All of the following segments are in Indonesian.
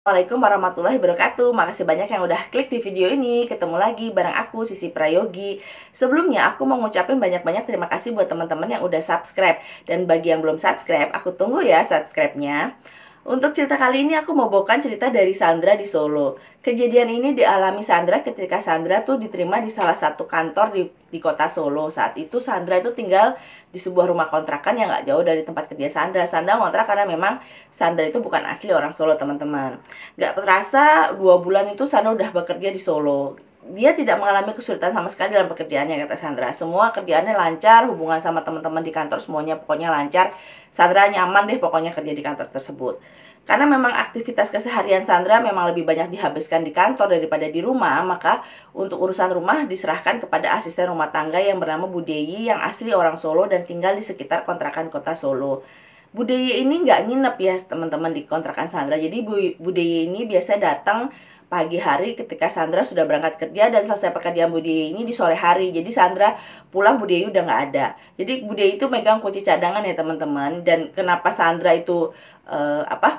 Assalamualaikum warahmatullahi wabarakatuh. Makasih banyak yang udah klik di video ini. Ketemu lagi bareng aku Sisi Prayogi. Sebelumnya aku mau ngucapin banyak-banyak terima kasih buat teman-teman yang udah subscribe. Dan bagi yang belum subscribe, aku tunggu ya subscribe-nya. Untuk cerita kali ini aku mau bawakan cerita dari Sandra di Solo. Kejadian ini dialami Sandra ketika Sandra tuh diterima di salah satu kantor di kota Solo. Saat itu Sandra itu tinggal di sebuah rumah kontrakan yang gak jauh dari tempat kerja Sandra. Sandra ngontrak karena memang Sandra itu bukan asli orang Solo, teman-teman. Gak terasa 2 bulan itu Sandra udah bekerja di Solo. Dia tidak mengalami kesulitan sama sekali dalam pekerjaannya, kata Sandra. Semua kerjaannya lancar, hubungan sama teman-teman di kantor semuanya pokoknya lancar. Sandra nyaman deh pokoknya kerja di kantor tersebut. Karena memang aktivitas keseharian Sandra memang lebih banyak dihabiskan di kantor daripada di rumah, maka untuk urusan rumah diserahkan kepada asisten rumah tangga yang bernama Bu Deyi yang asli orang Solo dan tinggal di sekitar kontrakan kota Solo. Bu Deyi ini nggak nginep ya teman-teman di kontrakan Sandra. Jadi Bu Deyi ini biasa datang pagi hari ketika Sandra sudah berangkat kerja dan selesai pekerjaan Bu Deyi ini di sore hari. Jadi Sandra pulang, Bu Deyi udah nggak ada. Jadi Bu Deyi itu megang kunci cadangan ya teman-teman. Dan kenapa Sandra itu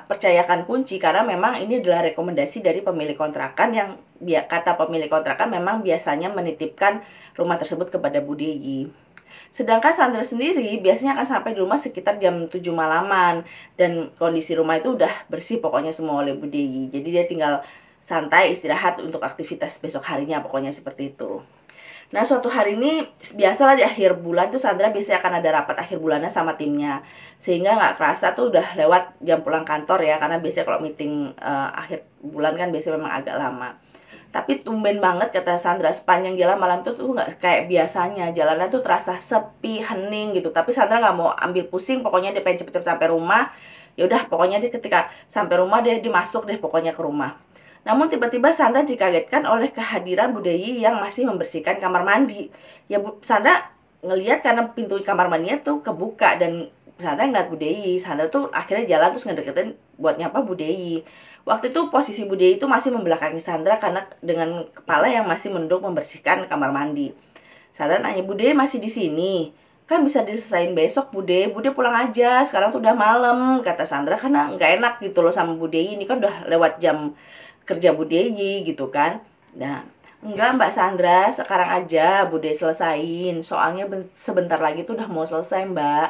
percayakan kunci, karena memang ini adalah rekomendasi dari pemilik kontrakan yang kata pemilik kontrakan memang biasanya menitipkan rumah tersebut kepada Bu Deyi. Sedangkan Sandra sendiri biasanya akan sampai di rumah sekitar jam 7 malaman. Dan kondisi rumah itu udah bersih pokoknya semua oleh Bu Deyi. Jadi dia tinggal santai istirahat untuk aktivitas besok harinya, pokoknya seperti itu. Nah, suatu hari ini biasalah di akhir bulan tuh Sandra biasanya akan ada rapat akhir bulannya sama timnya. Sehingga nggak kerasa tuh udah lewat jam pulang kantor ya, karena biasanya kalau meeting akhir bulan kan biasanya memang agak lama. Tapi tumben banget kata Sandra, sepanjang jalan malam tuh nggak kayak biasanya. Jalanan tuh terasa sepi, hening gitu. Tapi Sandra nggak mau ambil pusing, pokoknya dia pengen cepet-cepet sampai rumah. Ya udah, pokoknya dia ketika sampai rumah dia masuk deh pokoknya ke rumah. Namun tiba-tiba Sandra dikagetkan oleh kehadiran Bu Deyi yang masih membersihkan kamar mandi. Ya Sandra ngelihat karena pintu kamar mandinya tuh kebuka dan Sandra ngeliat Bu Deyi. Sandra tuh akhirnya jalan terus ngedeketin buat nyapa Bu Deyi. Waktu itu posisi Bu Deyi itu masih membelakangi Sandra karena dengan kepala yang masih menunduk membersihkan kamar mandi. Sandra nanya, "Bu Deyi masih di sini? Kan bisa diselesain besok Bu Deyi pulang aja, sekarang tuh udah malam," kata Sandra, karena nggak enak gitu loh sama Bu Deyi. Ini kan udah lewat jam kerja Bu Deyi gitu kan. Nah, enggak Mbak Sandra, sekarang aja Bu Deyi selesain. Soalnya sebentar lagi tuh udah mau selesai Mbak.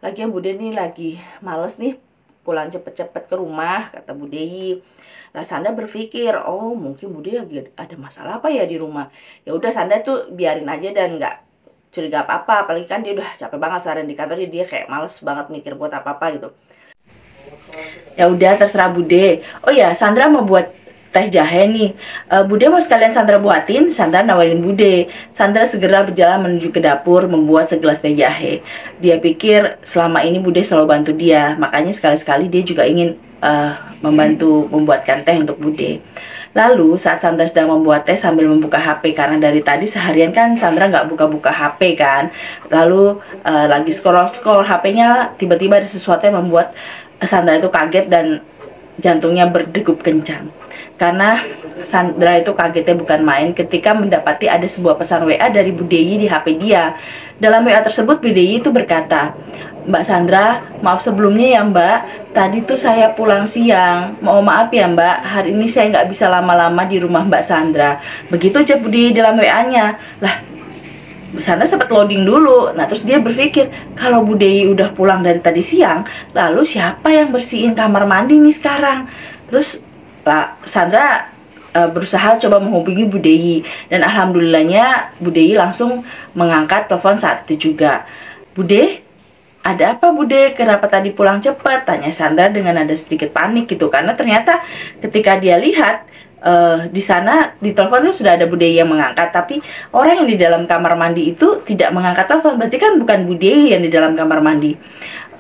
Lagian Bu Deyi nih lagi males nih pulang cepet-cepet ke rumah, kata Bu Deyi. Lah Sandra berpikir, oh mungkin Bu Deyi lagi ada masalah apa ya di rumah. Ya udah Sandra tuh biarin aja dan nggak curiga apa-apa. Apalagi kan dia udah capek banget seharian di kantor, jadi dia kayak males banget mikir buat apa-apa gitu. Ya udah terserah Bude. Oh ya, Sandra mau buat teh jahe nih. Bude mau sekalian Sandra buatin. Sandra nawarin Bude. Sandra segera berjalan menuju ke dapur membuat segelas teh jahe. Dia pikir selama ini Bude selalu bantu dia, makanya sekali-sekali dia juga ingin membantu membuatkan teh untuk Bude. Lalu saat Sandra sedang membuat teh sambil membuka HP, karena dari tadi seharian kan Sandra nggak buka-buka HP kan. Lalu lagi scroll-scroll HP-nya, tiba-tiba ada sesuatu yang membuat Sandra itu kaget dan jantungnya berdegup kencang. Karena Sandra itu kagetnya bukan main ketika mendapati ada sebuah pesan WA dari Bu Deyi di HP dia. Dalam WA tersebut Bu Deyi itu berkata, "Mbak Sandra, maaf sebelumnya ya Mbak, tadi tuh saya pulang siang. Mau maaf ya Mbak, hari ini saya nggak bisa lama-lama di rumah Mbak Sandra." Begitu cek Bu Deyi dalam WA-nya. Lah, Bu Sandra sempat loading dulu. Nah terus dia berpikir, kalau Bu Deyi udah pulang dari tadi siang, lalu siapa yang bersihin kamar mandi nih sekarang? Terus Sandra berusaha coba menghubungi Bu Deyi, dan alhamdulillahnya Bu Deyi langsung mengangkat telepon saat itu juga. "Bude, ada apa Bude? Kenapa tadi pulang cepat?" tanya Sandra dengan ada sedikit panik gitu, karena ternyata ketika dia lihat di sana di telepon itu sudah ada Bu Deyi yang mengangkat, tapi orang yang di dalam kamar mandi itu tidak mengangkat telepon. Berarti kan bukan Bu Deyi yang di dalam kamar mandi.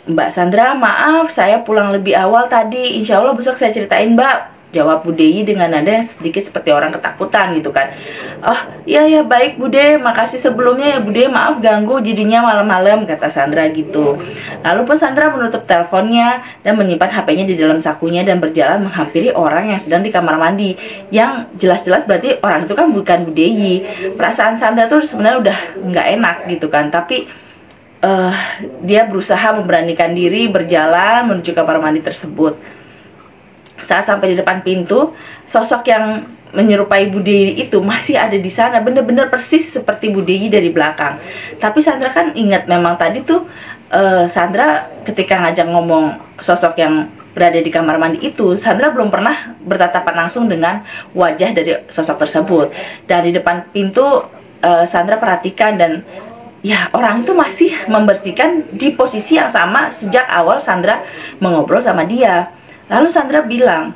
"Mbak Sandra, maaf saya pulang lebih awal tadi. Insya Allah besok saya ceritain Mbak," jawab Bu Deyi dengan nada yang sedikit seperti orang ketakutan gitu kan. "Oh iya ya baik Bude, makasih sebelumnya ya Bude, maaf ganggu jadinya malam-malam," kata Sandra gitu. Lalu pun Sandra menutup teleponnya dan menyimpan HP-nya di dalam sakunya dan berjalan menghampiri orang yang sedang di kamar mandi, yang jelas-jelas berarti orang itu kan bukan Bu Deyi. Perasaan Sandra tuh sebenarnya udah nggak enak gitu kan, tapi dia berusaha memberanikan diri berjalan menuju kamar mandi tersebut. Saat sampai di depan pintu, sosok yang menyerupai Bu Dewi itu masih ada di sana, bener-bener persis seperti Bu Dewi dari belakang. Tapi Sandra kan ingat memang tadi tuh Sandra ketika ngajak ngomong sosok yang berada di kamar mandi itu, Sandra belum pernah bertatapan langsung dengan wajah dari sosok tersebut. Dan di depan pintu Sandra perhatikan, dan ya orang itu masih membersihkan di posisi yang sama sejak awal Sandra mengobrol sama dia. Lalu Sandra bilang,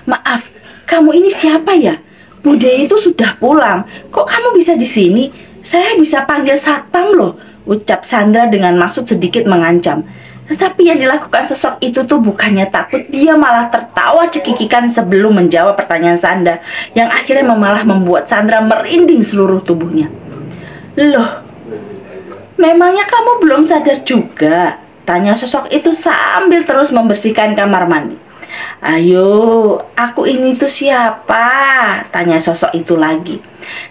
"Maaf, kamu ini siapa ya? Bude itu sudah pulang. Kok kamu bisa di sini? Saya bisa panggil satpam loh," ucap Sandra dengan maksud sedikit mengancam. Tetapi yang dilakukan sosok itu tuh bukannya takut, dia malah tertawa cekikikan sebelum menjawab pertanyaan Sandra, yang akhirnya malah membuat Sandra merinding seluruh tubuhnya. "Loh, memangnya kamu belum sadar juga?" tanya sosok itu sambil terus membersihkan kamar mandi. "Ayo, aku ini tuh siapa?" tanya sosok itu lagi.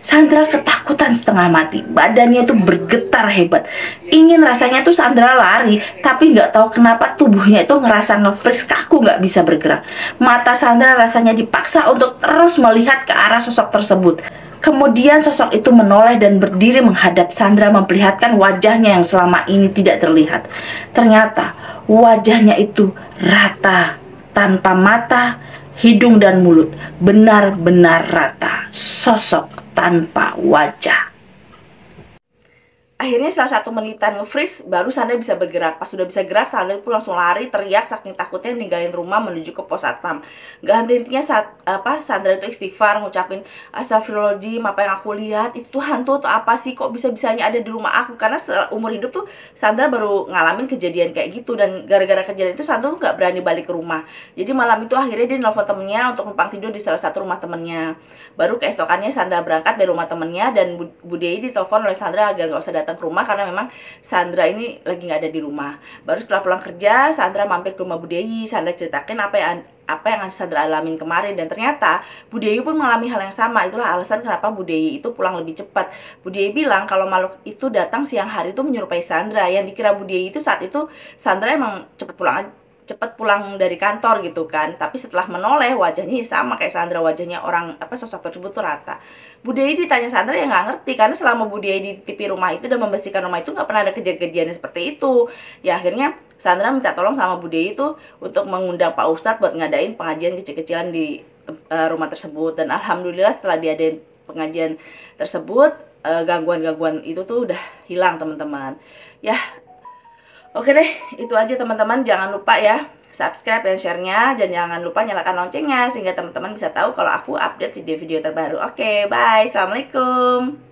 Sandra ketakutan setengah mati, badannya tuh bergetar hebat. Ingin rasanya tuh Sandra lari, tapi nggak tahu kenapa tubuhnya itu ngerasa nge-freeze kaku, nggak bisa bergerak. Mata Sandra rasanya dipaksa untuk terus melihat ke arah sosok tersebut. Kemudian sosok itu menoleh dan berdiri menghadap Sandra, memperlihatkan wajahnya yang selama ini tidak terlihat. Ternyata wajahnya itu rata, tanpa mata, hidung dan mulut, benar-benar rata, sosok tanpa wajah. Akhirnya setelah 1 menitan nge-freeze, baru Sandra bisa bergerak. Pas sudah bisa gerak, Sandra pun langsung lari, teriak saking takutnya ninggalin rumah menuju ke pos satpam. Gak henti-hentinya saat Sandra itu istighfar, ngucapin, "Astagfirullahaladzim, apa yang aku lihat itu hantu atau apa sih? Kok bisa-bisanya ada di rumah aku?" Karena umur hidup tuh Sandra baru ngalamin kejadian kayak gitu, dan gara-gara kejadian itu Sandra tuh gak berani balik ke rumah. Jadi malam itu akhirnya dia nelfon temennya untuk numpang tidur di salah satu rumah temennya. Baru keesokannya Sandra berangkat dari rumah temennya, dan Bu Dewi ditelepon oleh Sandra agar gak usah datang ke rumah karena memang Sandra ini lagi nggak ada di rumah. Baru setelah pulang kerja, Sandra mampir ke rumah Bu Dewi. Sandra ceritakan apa yang Sandra alamin kemarin, dan ternyata Bu Dewi pun mengalami hal yang sama. Itulah alasan kenapa Bu Dewi itu pulang lebih cepat. Bu Dewi bilang kalau makhluk itu datang siang hari itu menyerupai Sandra. Yang dikira Bu Dewi itu saat itu Sandra emang cepat pulang dari kantor gitu kan, tapi setelah menoleh wajahnya sama kayak Sandra, wajahnya orang sosok tersebut tuh rata. Bu Dewi ditanya Sandra yang nggak ngerti, karena selama Bu Dewi di TV rumah itu dan membersihkan rumah itu nggak pernah ada kejadian seperti itu. Ya akhirnya Sandra minta tolong sama Bu Dewi itu untuk mengundang Pak Ustadz buat ngadain pengajian kecil-kecilan di rumah tersebut, dan alhamdulillah setelah diadain pengajian tersebut gangguan-gangguan itu tuh udah hilang teman-teman. Ya, oke deh, itu aja teman-teman. Jangan lupa ya subscribe dan share-nya, dan jangan lupa nyalakan loncengnya sehingga teman-teman bisa tahu kalau aku update video-video terbaru. Oke, bye. Assalamualaikum.